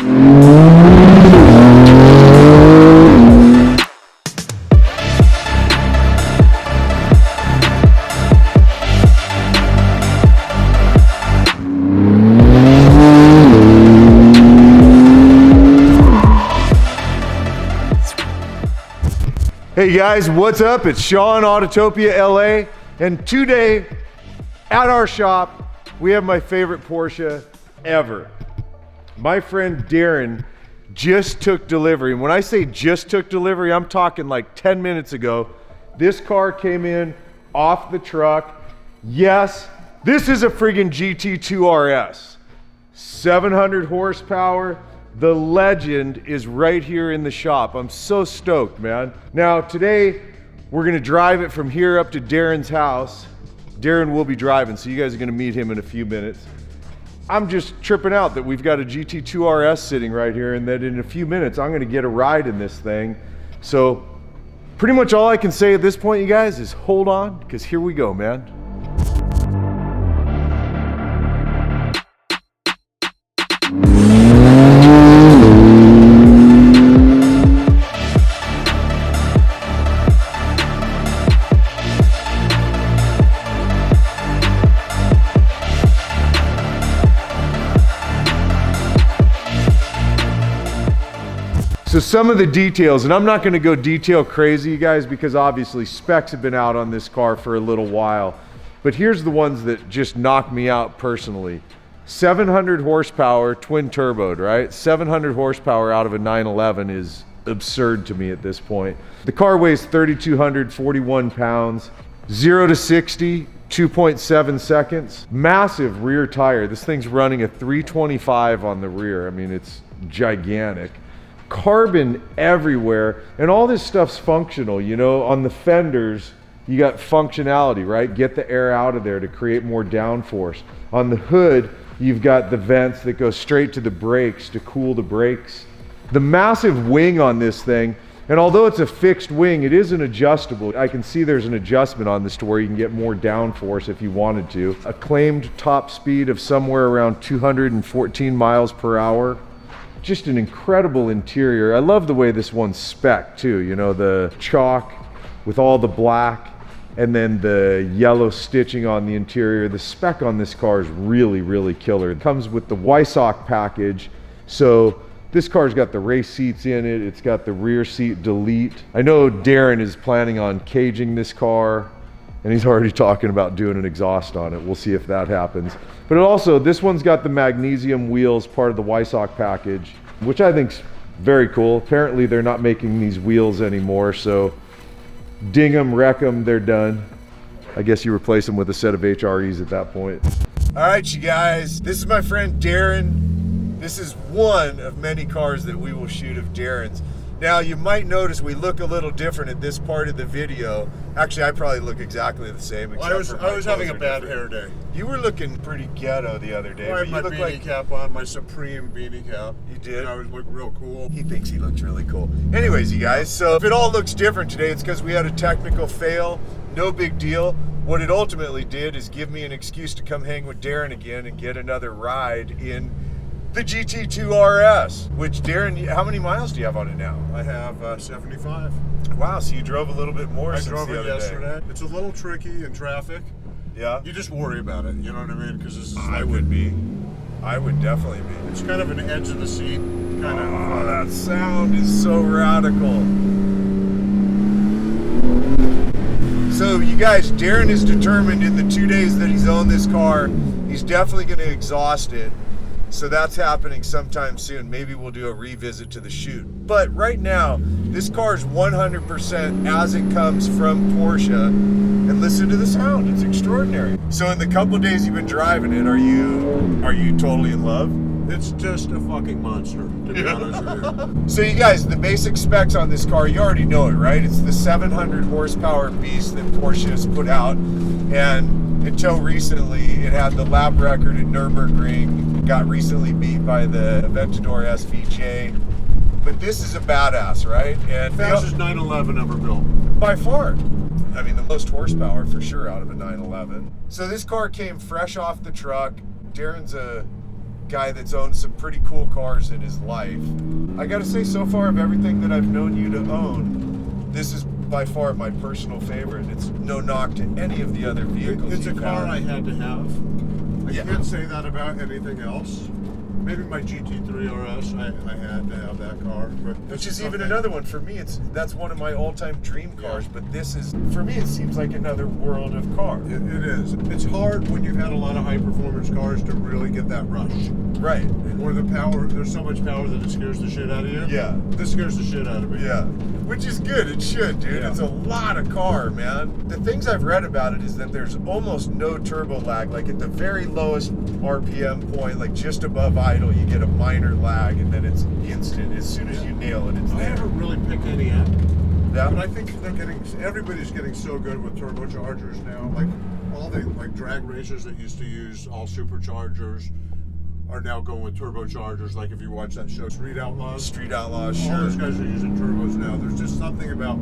Hey guys, what's up? It's Sean, Autotopia LA, and today at our shop, we have my favorite Porsche ever. My friend Darin just took delivery. And when I say just took delivery, I'm talking like 10 minutes ago. This car came in off the truck. Yes, this is a friggin' GT2 RS. 700 horsepower. The legend is right here in the shop. I'm so stoked, man. Now today, we're gonna drive it from here up to Darin's house. Darin will be driving, so you guys are gonna meet him in a few minutes. I'm just tripping out that we've got a GT2 RS sitting right here and that in a few minutes, I'm gonna get a ride in this thing. So pretty much all I can say at this point, you guys, is hold on, because here we go, man. So some of the details, and I'm not gonna go detail crazy, you guys, because obviously specs have been out on this car for a little while, but here's the ones that just knock me out personally. 700 horsepower, twin turboed, right? 700 horsepower out of a 911 is absurd to me at this point. The car weighs 3,241 pounds, 0 to 60, 2.7 seconds. Massive rear tire. This thing's running a 325 on the rear. I mean, it's gigantic. Carbon everywhere, and all this stuff's functional. You know, on the fenders you got functionality, right? Get the air out of there to create more downforce. On the hood you've got the vents that go straight to the brakes to cool the brakes. The massive wing on this thing, and although it's a fixed wing, it isn't adjustable. I can see there's an adjustment on this to where you can get more downforce if you wanted to. A claimed top speed of somewhere around 214 miles per hour. Just an incredible interior. I love the way this one's spec'd too. You know, the chalk with all the black and then the yellow stitching on the interior. The spec on this car is really, really killer. It comes with the Weissach package. So this car's got the race seats in it. It's got the rear seat delete. I know Darin is planning on caging this car, and he's already talking about doing an exhaust on it. We'll see if that happens. But also, this one's got the magnesium wheels, part of the Weissach package, which I think's very cool. Apparently they're not making these wheels anymore, so ding them, wreck them, they're done. I guess you replace them with a set of HREs at that point. All right, you guys, this is my friend Darin. This is one of many cars that we will shoot of Darin's. Now, you might notice we look a little different at this part of the video. Actually, I probably look exactly the same. I was having a bad hair day. You were looking pretty ghetto the other day. I had my beanie cap on, my Supreme beanie cap. You did? And I was looking real cool. He thinks he looks really cool. Anyways, you guys, so if it all looks different today, it's because we had a technical fail. No big deal. What it ultimately did is give me an excuse to come hang with Darin again and get another ride in the GT2 RS, which Darin, how many miles do you have on it now? I have 75. Wow, so you drove a little bit more I since drove the it other yesterday. day. It's a little tricky in traffic. Yeah? You just worry about it, you know what I mean? Because this is I would be. I would definitely be. It's kind of an edge of the seat kind of. Oh, that sound is so radical. So you guys, Darin is determined in the 2 days that he's owned this car, he's definitely going to exhaust it. So that's happening sometime soon. Maybe we'll do a revisit to the shoot. But right now, this car is 100% as it comes from Porsche. And listen to the sound, it's extraordinary. So in the couple days you've been driving it, are you totally in love? It's just a fucking monster, to be honest with you. So you guys, the basic specs on this car, you already know it, right? It's the 700 horsepower beast that Porsche has put out. And until recently, it had the lap record at Nürburgring. Got recently beat by the Aventador SVJ. But this is a badass, right? And fastest 911 ever built. By far. I mean, the most horsepower for sure out of a 911. So this car came fresh off the truck. Darin's a guy that's owned some pretty cool cars in his life. I gotta say, so far of everything that I've known you to own, this is by far my personal favorite. It's no knock to any of the other vehicles. It's a car I had to have. I Yeah. can't say that about anything else. Maybe my GT2 RS, I had to have that car. But Which is even another one for me. That's one of my all-time dream cars. But this is, for me, it seems like another world of car. It is. It's hard when you've had a lot of high-performance cars to really get that rush. Right. Or the power. There's so much power that it scares the shit out of you. Yeah. This scares the shit out of me. Yeah. Which is good. It should, dude. Yeah. It's a lot of car, man. The things I've read about it is that there's almost no turbo lag. Like at the very lowest RPM point, like just above idle, you get a minor lag, and then it's instant. As soon as you nail it, it's I there. haven't really picked any up. Yeah. But I think everybody's getting so good with turbochargers now. Like all the drag racers that used to use all superchargers are now going with turbochargers. Like if you watch that show, Street Outlaws. Street Outlaws, All sure. those guys are using turbos now. There's just something about,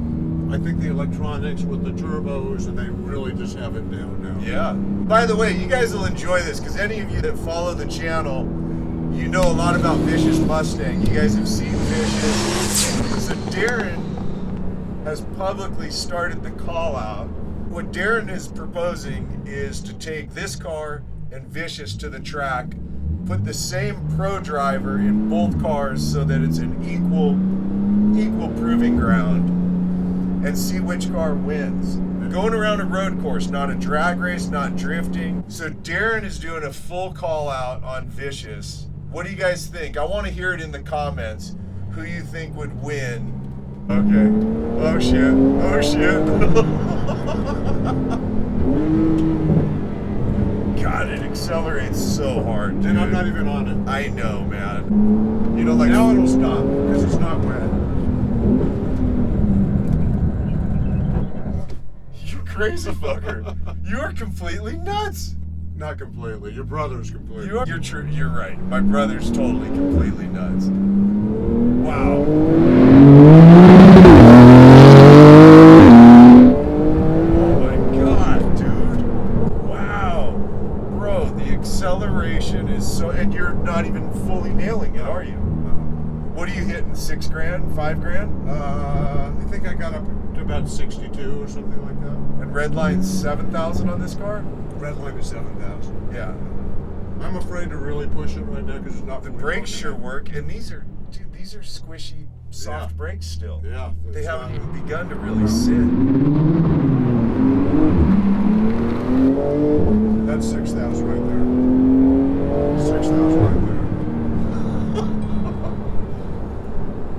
I think, the electronics with the turbos, and they really just have it down now. Yeah. By the way, you guys will enjoy this because any of you that follow the channel, you know a lot about Vicious Mustang. You guys have seen Vicious. So Darin has publicly started the call out. What Darin is proposing is to take this car and Vicious to the track, put the same pro driver in both cars so that it's an equal proving ground, and see which car wins. Going around a road course, not a drag race, not drifting. So Darin is doing a full call out on Vicious. What do you guys think? I want to hear it in the comments. Who you think would win? Okay. Oh shit. Oh shit. God, it accelerates so hard, dude. And I'm not even on it. I know, man. You know, like Now it'll stop because it's not wet. You crazy fucker. You are completely nuts. Not completely. Your brother's completely. You're true. You're right. My brother's totally completely nuts. Wow. Oh my god, dude. Wow. Bro, the acceleration is so, and you're not even fully nailing it, are you? What are you hitting? 6 grand? 5 grand? I think I got up to about 62 or something like that. And Redline's 7,000 on this car? Red line is 7,000. Yeah. I'm afraid to really push it right now because it's not. The brakes sure work, and these are squishy, soft Yeah. brakes still. Yeah. They it's haven't not- even begun to really sit. That's 6,000 right there. 6,000 right there.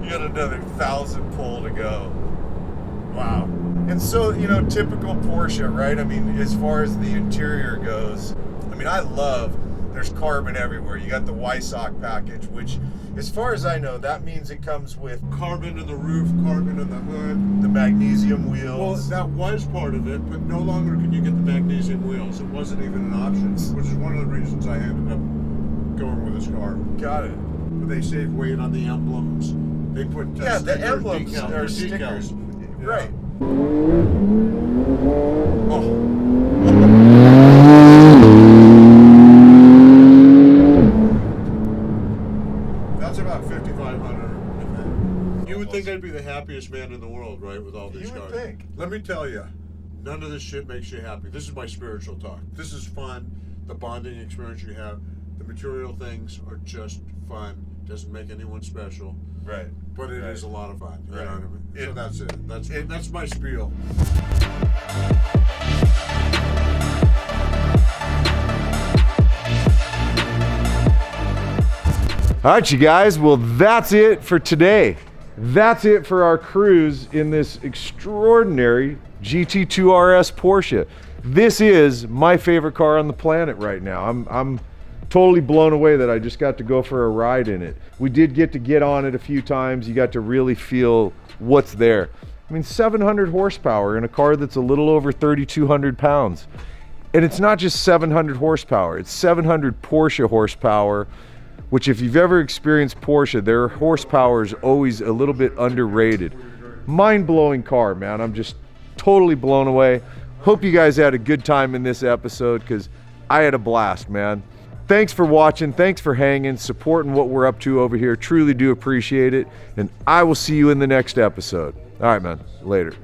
You got another 1,000 pull to go. Wow. And so, you know, typical Porsche, right? I mean, as far as the interior goes, I mean, I love, there's carbon everywhere. You got the Weissach package, which, as far as I know, that means it comes with Carbon in the roof, carbon in the hood. the magnesium Well, wheels. that was part of it, but no longer can you get the magnesium wheels. It wasn't even an option, which is one of the reasons I ended up going with this car. Got it. But they save weight on the emblems. They put Yeah, the sticker emblems decal- are they're stickers. decals. Yeah. Right. Oh. That's about 5,500. You would think I'd be the happiest man in the world, right, with all these You would cars. think. Let me tell you, none of this shit makes you happy. This is my spiritual talk. This is fun. The bonding experience you have. The material things are just fun. Doesn't make anyone special. Right. But it Right. is a lot of fun. You Right. know what I mean? So It- that's it. That's my spiel. All right, you guys. Well, that's it for today. That's it for our cruise in this extraordinary GT2 RS Porsche. This is my favorite car on the planet right now. I'm totally blown away that I just got to go for a ride in it. We did get on it a few times. You got to really feel what's there. I mean, 700 horsepower in a car that's a little over 3,200 pounds. And it's not just 700 horsepower, it's 700 Porsche horsepower, which if you've ever experienced Porsche, their horsepower is always a little bit underrated. Mind-blowing car, man. I'm just totally blown away. Hope you guys had a good time in this episode because I had a blast, man. thanks for watching. Thanks for hanging, supporting what we're up to over here. Truly do appreciate it. And I will see you in the next episode. All right, man. Later.